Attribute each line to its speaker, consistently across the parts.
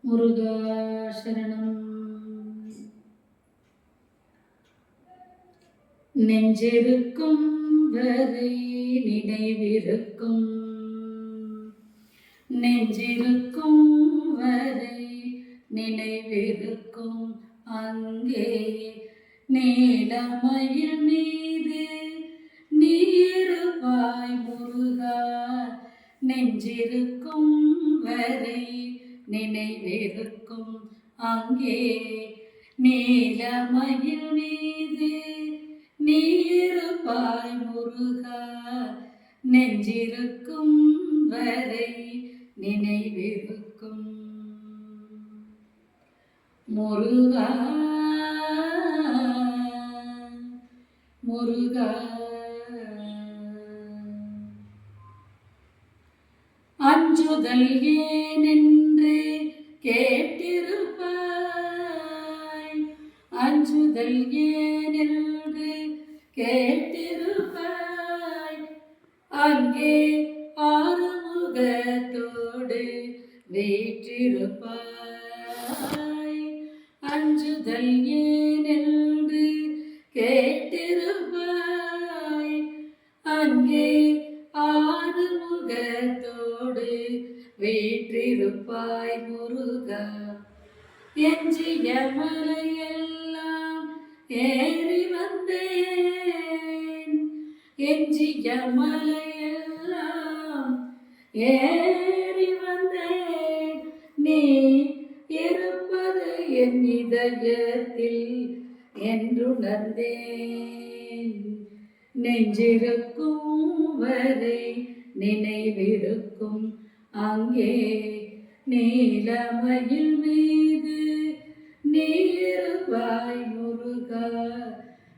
Speaker 1: முருகா சரணம். நெஞ்சிருக்கும் வரை நினைவிருக்கும், நெஞ்சிருக்கும் வரை நினைவிருக்கும். அங்கே நீலமயில் மீது நீருபாய் முருகா. நெஞ்சிருக்கும் வரை நினைவிருக்கும். அங்கே நீலமயில் மீது நீருபாய் முருகா. நெஞ்சிருக்கும் வரை நினைவிருக்கும். முருகா முருகா. அஞ்சுதல் ஏனென்று கேட்டிருப்பாய், அஞ்சுதல் ஏனென்று கேட்டிருப்பாய். அங்கே ஆறுமுகத்தோடு வீற்றிருப்பாய். அஞ்சுதல் ஏனென்று கேட்டிருப்பாய். அங்கே ஆறுமுகத்தோடு வீற்றிருப்பாய் முருகா. எஞ்சிய மலையெல்லாம் ஏறி வந்தேன், எஞ்சிய மலையெல்லாம் ஏறி வந்தேன். நீ இருப்பது என் இதயத்தில் என்றுணர்ந்தேன். நெஞ்சிருக்கும் வரை நினைவிருக்கும். அங்கே நீலமயில் மீது நீருபாய் முருகா.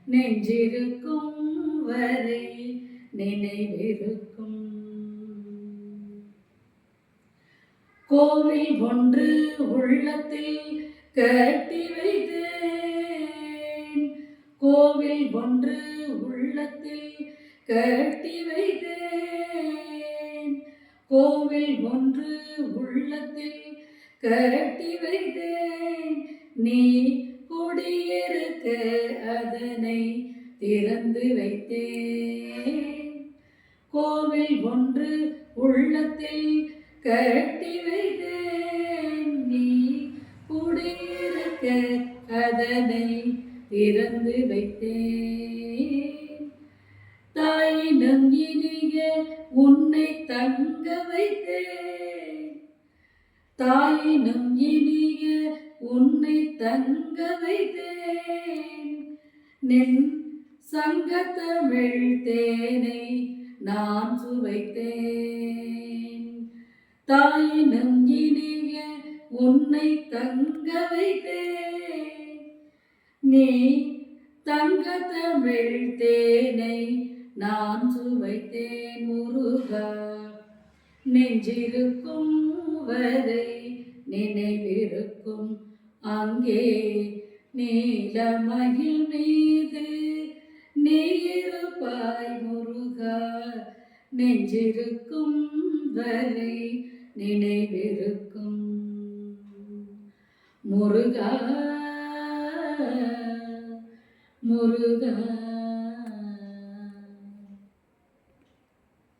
Speaker 1: நெஞ்சிருக்கும் வரை நினைவிருக்கும். கோவில் ஒன்று உள்ளத்தில் கட்டி வைத்தேன், கோவில் ஒன்று உள்ளத்தில் கட்டி வைத்தேன். கோவில் ஒன்று உள்ளத்தில் கட்டி வைத்தேன். நீ குடியிருக்க அதனை திறந்து வைத்தேன். கோவில் ஒன்று உள்ளத்தில் கட்டி வைத்தேன். நீ குடியிருக்க அதனை திறந்து வைத்தேன். தாயினும் இனிய உன்னை தங்க வைத்தேன், தாயினும் இனிய உன்னை தங்க வைத்தேன். நின் சங்கத்தமிழ் தேனை நான் சுவைத்தேன். தாயினும் இனிய உன்னை தங்க வைத்தேன். நீ தங்க தமிழ் தேனை நான் சுவைத்தேன் முருகா. நெஞ்சிருக்கும் வரை நினைவிருக்கும். அங்கே நீலமயில் மீது நீருபாய் முருகா. நெஞ்சிருக்கும் வரை நினைவிருக்கும். முருகா முருகா.